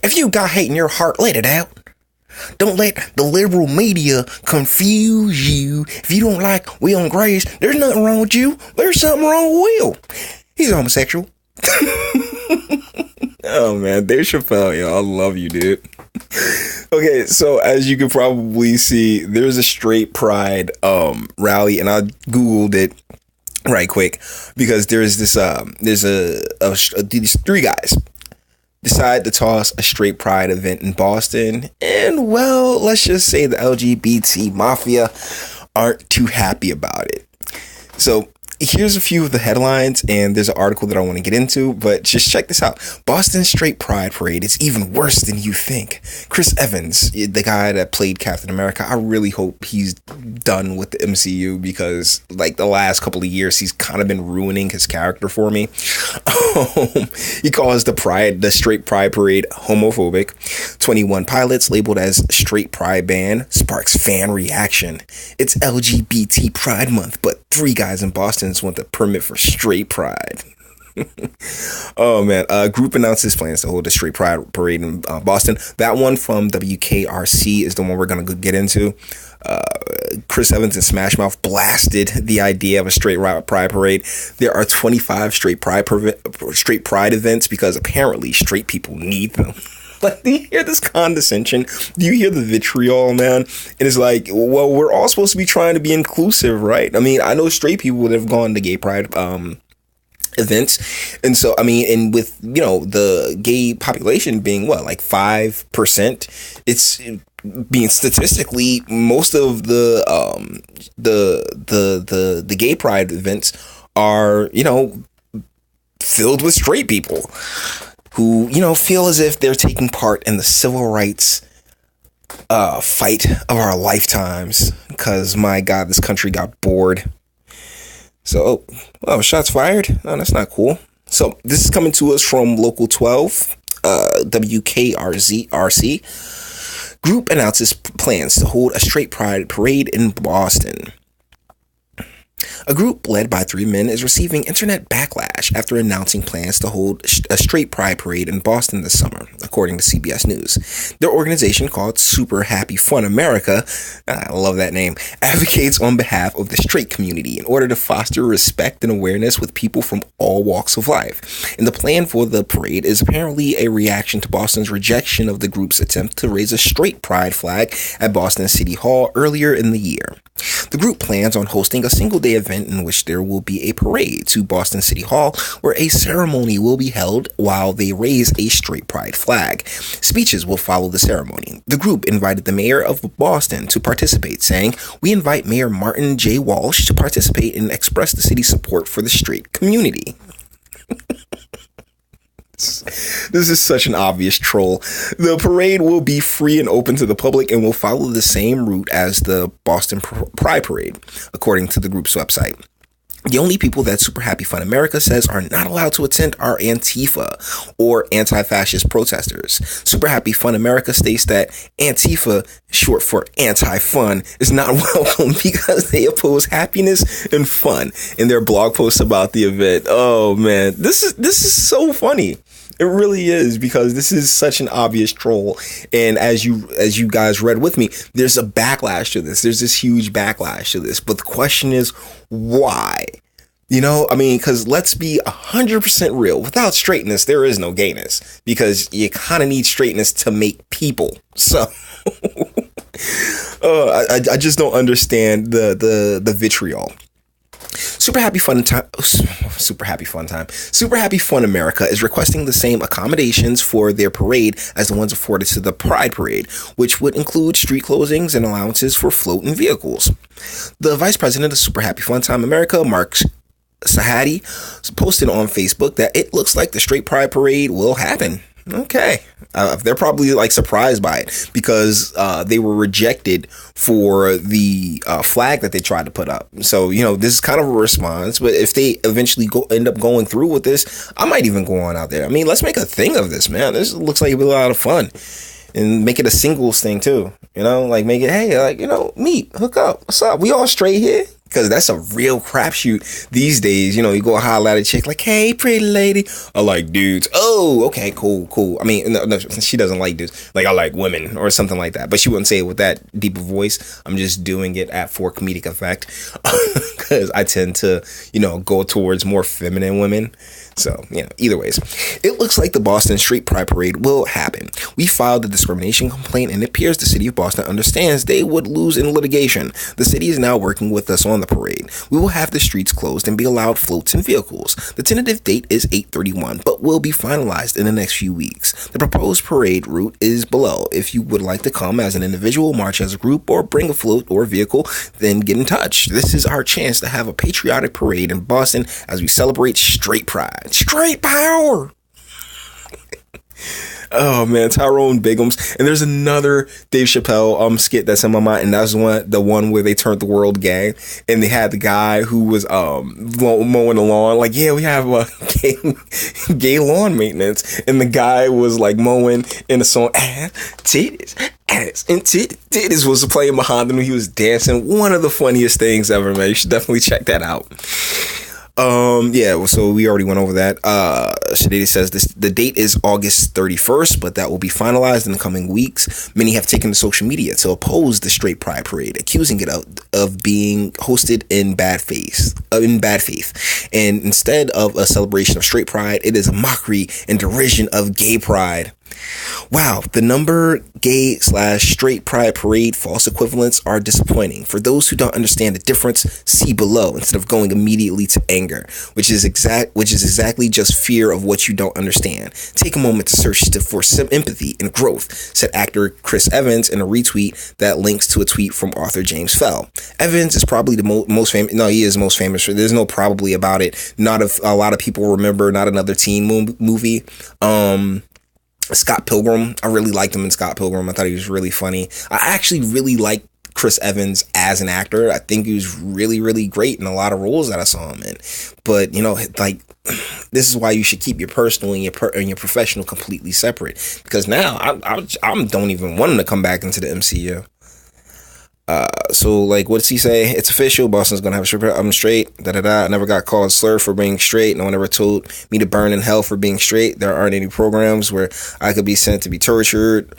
If you got hate in your heart, let it out. Don't let the liberal media confuse you. If you don't like Will and Grace, there's nothing wrong with you. There's something wrong with Will. He's homosexual. Oh man, Dave Chappelle, yo, I love you, dude. Okay, so as you can probably see, there's a straight pride rally, and I googled it right quick because there's this these three guys decide to toss a straight pride event in Boston, and well, let's just say the LGBT mafia aren't too happy about it. So here's a few of the headlines, and there's an article that I want to get into, but just check this out. Boston Straight Pride Parade is even worse than you think. Chris Evans, the guy that played Captain America, I really hope he's done with the MCU because, like, the last couple of years, he's kind of been ruining his character for me. He calls the Straight Pride Parade homophobic. 21 pilots labeled as Straight Pride ban sparks fan reaction. It's LGBT Pride Month, but 3 guys in Boston want the permit for straight pride. Oh man, group announces plans to hold a straight pride parade in Boston. That one from WKRC is the one we're gonna get into. Chris Evans and Smash Mouth blasted the idea of a straight pride parade. There are 25 straight pride events because apparently straight people need them. Like, do you hear this condescension? Do you hear the vitriol, man? And it's like, well, we're all supposed to be trying to be inclusive, right? I mean, I know straight people that have gone to gay pride events. And so, I mean, and with, you know, the gay population being what, like 5%, it's being statistically most of the gay pride events are, you know, filled with straight people who, you know, feel as if they're taking part in the civil rights fight of our lifetimes. Because, my God, this country got bored. So, shots fired? Oh, that's not cool. So, this is coming to us from Local 12, WKRC. Group announces plans to hold a straight pride parade in Boston. A group led by 3 men is receiving internet backlash after announcing plans to hold a straight pride parade in Boston this summer, according to CBS News. Their organization, called Super Happy Fun America, I love that name, advocates on behalf of the straight community in order to foster respect and awareness with people from all walks of life. And the plan for the parade is apparently a reaction to Boston's rejection of the group's attempt to raise a straight pride flag at Boston City Hall earlier in the year. The group plans on hosting a single-day event in which there will be a parade to Boston City Hall where a ceremony will be held while they raise a straight pride flag. Speeches will follow the ceremony. The group invited the mayor of Boston to participate, saying, "We invite Mayor Martin J. Walsh to participate and express the city's support for the straight community." This is such an obvious troll. The parade will be free and open to the public and will follow the same route as the Boston Pride Parade, according to the group's website. The only people that Super Happy Fun America says are not allowed to attend are Antifa or anti-fascist protesters. Super Happy Fun America states that Antifa, short for anti-fun, is not welcome because they oppose happiness and fun in their blog posts about the event. Oh man, this is so funny. It really is, because this is such an obvious troll. And as you guys read with me, there's a backlash to this. There's this huge backlash to this. But the question is, why? You know, I mean, because let's be 100% real. Without straightness, there is no gayness, because you kind of need straightness to make people. So I just don't understand the vitriol. Super Happy Fun America is requesting the same accommodations for their parade as the ones afforded to the Pride Parade, which would include street closings and allowances for floating vehicles. The vice president of Super Happy Fun Time America, Mark Sahadi, posted on Facebook that it looks like the straight Pride Parade will happen. Okay. They're probably like surprised by it because they were rejected for the flag that they tried to put up. So, you know, this is kind of a response. But if they eventually end up going through with this, I might even go on out there. I mean, let's make a thing of this, man. This looks like it'll be a lot of fun. And make it a singles thing, too. You know, like make it, hey, like, you know, meet, hook up. What's up? We all straight here. Because that's a real crapshoot these days. You know, you go holler at a chick like, "Hey, pretty lady." I like dudes. Oh, okay, cool. I mean, no, she doesn't like dudes. Like, I like women or something like that. But she wouldn't say it with that deep of voice. I'm just doing it for comedic effect. Because I tend to, go towards more feminine women. So, either ways, it looks like the Boston Straight Pride Parade will happen. We filed a discrimination complaint, and it appears the city of Boston understands they would lose in litigation. The city is now working with us on the parade. We will have the streets closed and be allowed floats and vehicles. The tentative date is 8/31, but will be finalized in the next few weeks. The proposed parade route is below. If you would like to come as an individual, march as a group, or bring a float or vehicle, then get in touch. This is our chance to have a patriotic parade in Boston as we celebrate straight pride. Straight power. Oh man, Tyrone Biggums. And there's another Dave Chappelle skit that's in my mind, and that's the one where they turned the world gay, and they had the guy who was mowing the lawn, like, yeah, we have gay lawn maintenance, and the guy was like mowing in the song ass and titties was playing behind him. He was dancing. One of the funniest things ever, man. You should definitely check that out. So we already went over that. Shadidi says the date is August 31st, but that will be finalized in the coming weeks. Many have taken to social media to oppose the Straight Pride Parade, accusing it of being hosted in bad faith. And instead of a celebration of straight pride, it is a mockery and derision of gay pride. Wow, the number gay/straight pride parade false equivalents are disappointing. For those who don't understand the difference, see below instead of going immediately to anger, which is exactly just fear of what you don't understand. Take a moment to search for some empathy and growth, said actor Chris Evans in a retweet that links to a tweet from author James Fell. Evans is probably the most famous. No, he is most famous. There's no probably about it. Not a lot of people remember. Not another teen movie. Scott Pilgrim. I really liked him in Scott Pilgrim. I thought he was really funny. I actually really liked Chris Evans as an actor. I think he was really, really great in a lot of roles that I saw him in. But, this is why you should keep your personal and your professional completely separate. Because now I don't even want him to come back into the MCU. What does he say? It's official. Boston's gonna have a straight. I'm straight. I never got called a slur for being straight. No one ever told me to burn in hell for being straight. There aren't any programs where I could be sent to be tortured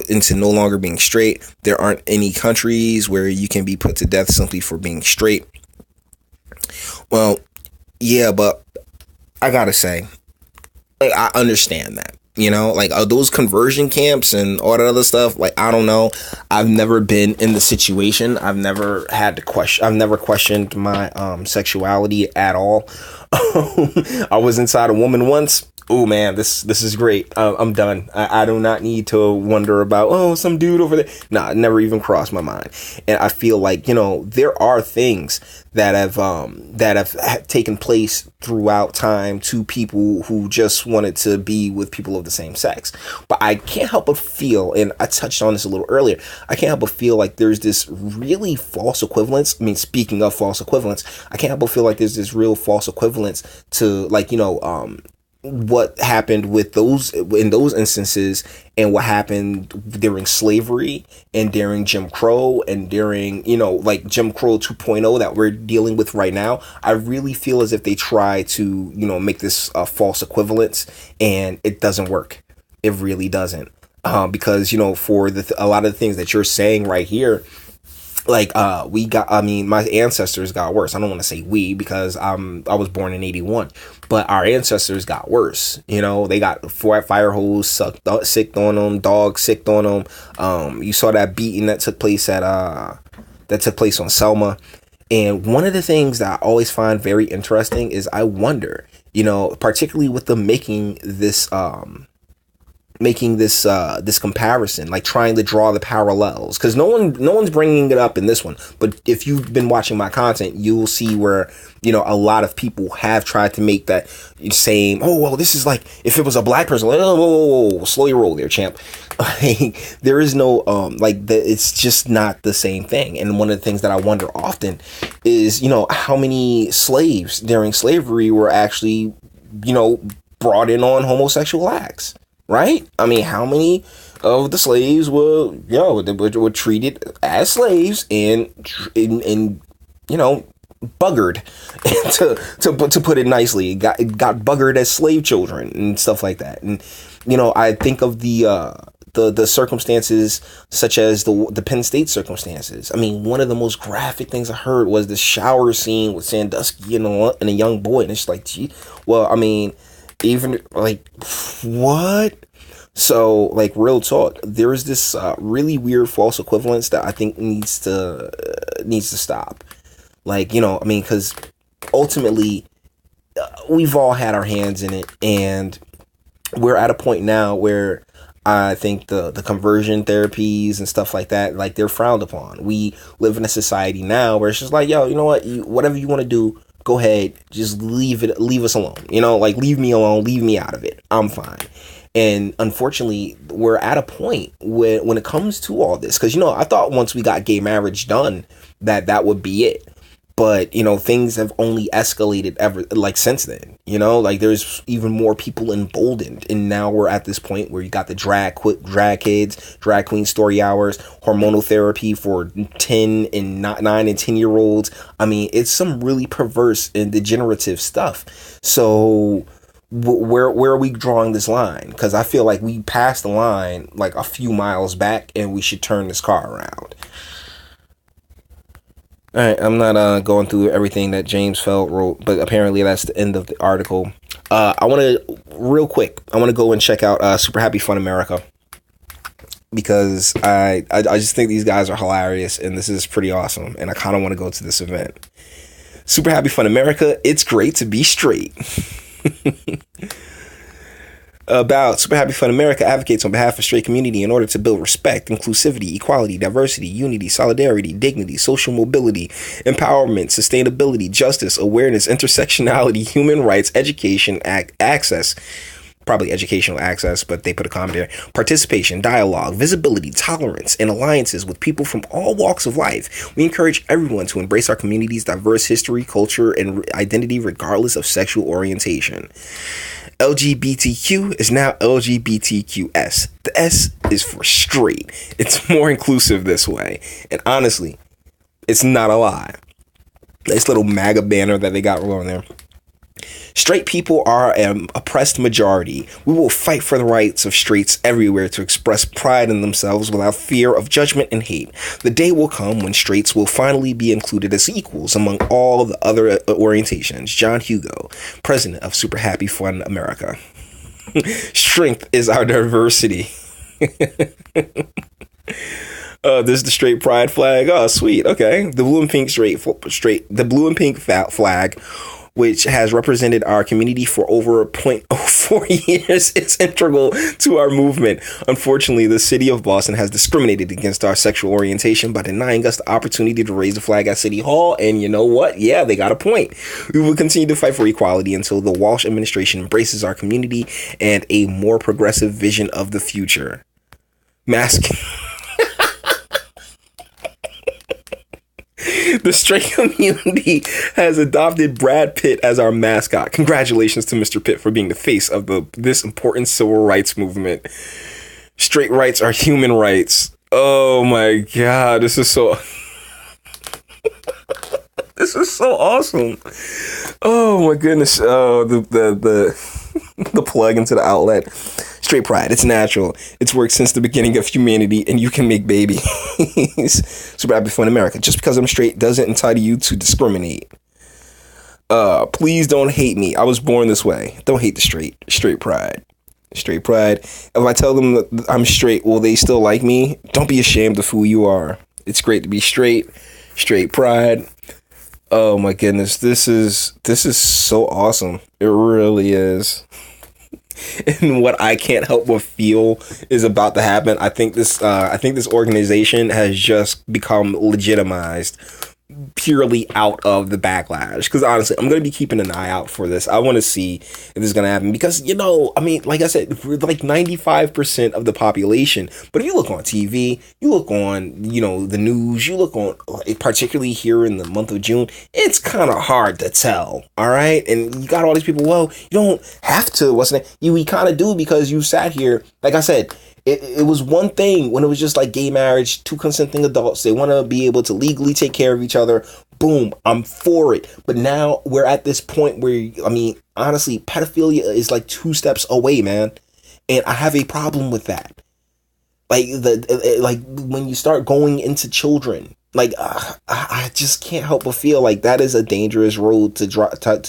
into no longer being straight. There aren't any countries where you can be put to death simply for being straight. Well, yeah, but I gotta say, I understand that. Those conversion camps and all that other stuff, I don't know. I've never been in the situation. I've never questioned my sexuality at all. I was inside a woman once. Oh man, this is great. I'm done. I do not need to wonder about some dude over there. Nah, it never even crossed my mind. And I feel like there are things that have taken place throughout time to people who just wanted to be with people of the same sex. But I can't help but feel, and I touched on this a little earlier, I can't help but feel like there's this really false equivalence. I mean, speaking of false equivalence, I can't help but feel like there's this real false equivalence to what happened in those instances and what happened during slavery and during Jim Crow and during Jim Crow 2.0 that we're dealing with right now. I really feel as if they try to make this false equivalence, and it doesn't work. It really doesn't, because for a lot of the things that you're saying right here, my ancestors got worse. I don't want to say we, because I was born in 81, but our ancestors got worse. They got fire hose sicked on them, dogs sicked on them. You saw that beating that took place on Selma. And one of the things that I always find very interesting is I wonder, particularly with them making this comparison, trying to draw the parallels, because no one's bringing it up in this one, but if you've been watching my content, you'll see where a lot of people have tried to make that same, this is like if it was a black person, whoa, slow your roll there, champ. There is no it's just not the same thing. And one of the things that I wonder often is how many slaves during slavery were actually brought in on homosexual acts. Right? I mean, how many of the slaves were treated as slaves and buggered, to put it nicely. It got buggered as slave children and stuff like that. And I think of the circumstances such as the Penn State circumstances. I mean, one of the most graphic things I heard was the shower scene with Sandusky and a young boy, and it's like, gee, well, I mean, even like what? So, like, real talk, there's this really weird false equivalence that I think needs to stop. Like, I mean, because ultimately, we've all had our hands in it, and we're at a point now where I think the conversion therapies and stuff like that, like, they're frowned upon. We live in a society now where it's just like, yo, you know what, whatever you want to do, go ahead, just leave us alone. Like, leave me alone, leave me out of it. I'm fine. And unfortunately, we're at a point when it comes to all this, because, I thought once we got gay marriage done, that would be it. But, things have only escalated ever, like, since then, like, there's even more people emboldened. And now we're at this point where you got the drag kids, drag queen story hours, hormonal therapy for 10 and 9 and 10-year-olds. I mean, it's some really perverse and degenerative stuff. So where are we drawing this line? Because I feel like we passed the line like a few miles back, and we should turn this car around. All right, I'm not going through everything that James Feld wrote, but apparently that's the end of the article. I want to go and check out Super Happy Fun America, because I just think these guys are hilarious, and this is pretty awesome, and I kind of want to go to this event. Super Happy Fun America, it's great to be straight. About Super Happy Fun America advocates on behalf of straight community in order to build respect, inclusivity, equality, diversity, unity, solidarity, dignity, social mobility, empowerment, sustainability, justice, awareness, intersectionality, human rights, education, access, probably educational access, but they put a comment there, participation, dialogue, visibility, tolerance, and alliances with people from all walks of life. We encourage everyone to embrace our community's diverse history, culture, and identity regardless of sexual orientation. LGBTQ is now LGBTQS. The S is for straight. It's more inclusive this way. And honestly, it's not a lie. This little MAGA banner that they got on there. Straight people are an oppressed majority. We will fight for the rights of straights everywhere to express pride in themselves without fear of judgment and hate. The day will come when straights will finally be included as equals among all the other orientations. John Hugo, president of Super Happy Fun America. Strength is our diversity. This is the straight pride flag. Oh, sweet. Okay. The blue and pink the blue and pink flag, which has represented our community for over 0.04 years. It's integral to our movement. Unfortunately, the city of Boston has discriminated against our sexual orientation by denying us the opportunity to raise the flag at City Hall. And you know what? Yeah, they got a point. We will continue to fight for equality until the Walsh administration embraces our community and a more progressive vision of the future. The straight community has adopted Brad Pitt as our mascot. Congratulations to Mr. Pitt for being the face of this important civil rights movement. Straight rights are human rights. Oh my God, this is so this is so awesome. Oh my goodness. Oh, the plug into the outlet. Straight pride, it's natural. It's worked since the beginning of humanity, and you can make babies. Super Happy Fun America. Just because I'm straight doesn't entitle you to discriminate. Please don't hate me. I was born this way. Don't hate the straight pride. Straight pride. If I tell them that I'm straight, will they still like me? Don't be ashamed of who you are. It's great to be straight. Straight pride. Oh my goodness, this is so awesome. It really is. And what I can't help but feel is about to happen. I think this organization has just become legitimized purely out of the backlash. Because honestly, I'm going to be keeping an eye out for this. I want to see if this is going to happen. Because, I mean, like I said, we're like 95% of the population. But if you look on TV, you look on, the news, you look on, particularly here in the month of June, it's kind of hard to tell. All right. And you got all these people, well, you don't have to. We kind of do, because you sat here, like I said, it was one thing when it was just like gay marriage, two consenting adults. They want to be able to legally take care of each other. boom, I'm for it. But now we're at this point where, I mean, honestly, pedophilia is like 2 steps away, man. And I have a problem with that. Like like when you start going into children, like I just can't help but feel like that is a dangerous road to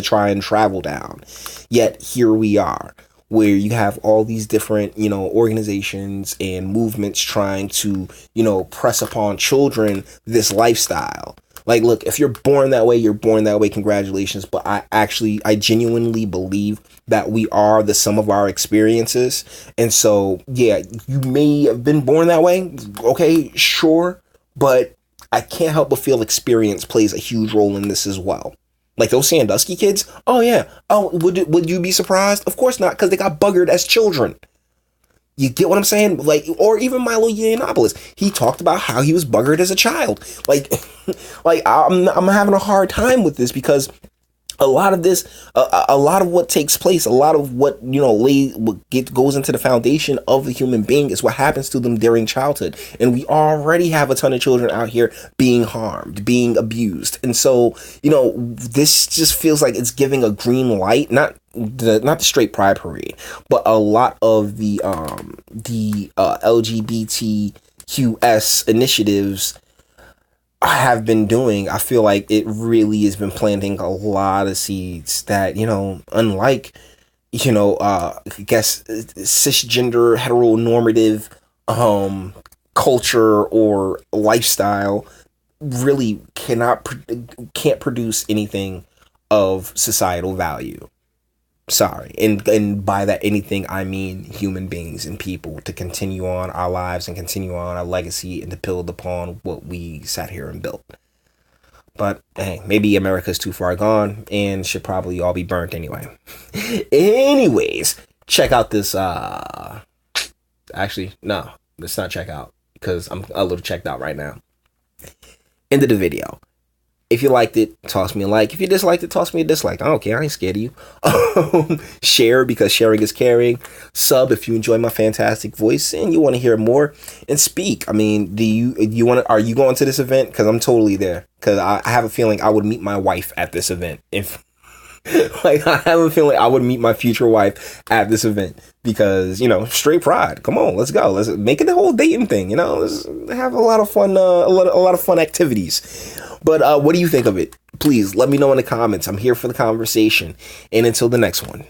try and travel down. Yet here we are, where you have all these different, you know, organizations and movements trying to, you know, press upon children this lifestyle. Like, look, if you're born that way, you're born that way. Congratulations. But I genuinely believe that we are the sum of our experiences. And so, yeah, you may have been born that way. Okay, sure. But I can't help but feel experience plays a huge role in this as well. Like those Sandusky kids. Oh, yeah. Oh, would you be surprised? Of course not, because they got buggered as children. You get what I'm saying? Like, or even Milo Yiannopoulos. He talked about how he was buggered as a child. Like, like I'm having a hard time with this because a lot of this, a lot of what takes place, a lot of what, you know, goes into the foundation of the human being is what happens to them during childhood. And we already have a ton of children out here being harmed, being abused. And so, you know, this just feels like it's giving a green light, not the straight pride parade, but a lot of the LGBTQS initiatives have been doing. I feel like it really has been planting a lot of seeds that, you know, unlike, you know, I guess cisgender heteronormative culture or lifestyle really can't produce anything of societal value. Sorry. And by that anything, I mean human beings and people to continue on our lives and continue on our legacy and to build upon what we sat here and built. But hey, maybe America's too far gone and should probably all be burnt anyway. Anyways, check out this. Actually, no, let's not check out because I'm a little checked out right now. End of the video. If you liked it, toss me a like. If you disliked it, toss me a dislike. I don't care. I ain't scared of you. Share because sharing is caring. Sub if you enjoy my fantastic voice and you want to hear more. And speak. I mean, do you want to? Are you going to this event? Because I'm totally there. Because I have a feeling I would meet my wife at this event. If like I have a feeling I would meet my future wife at this event. Because, you know, straight pride. Come on, let's go. Let's make it the whole dating thing. You know, let's have a lot of fun. A lot of fun activities. But what do you think of it? Please let me know in the comments. I'm here for the conversation. And until the next one.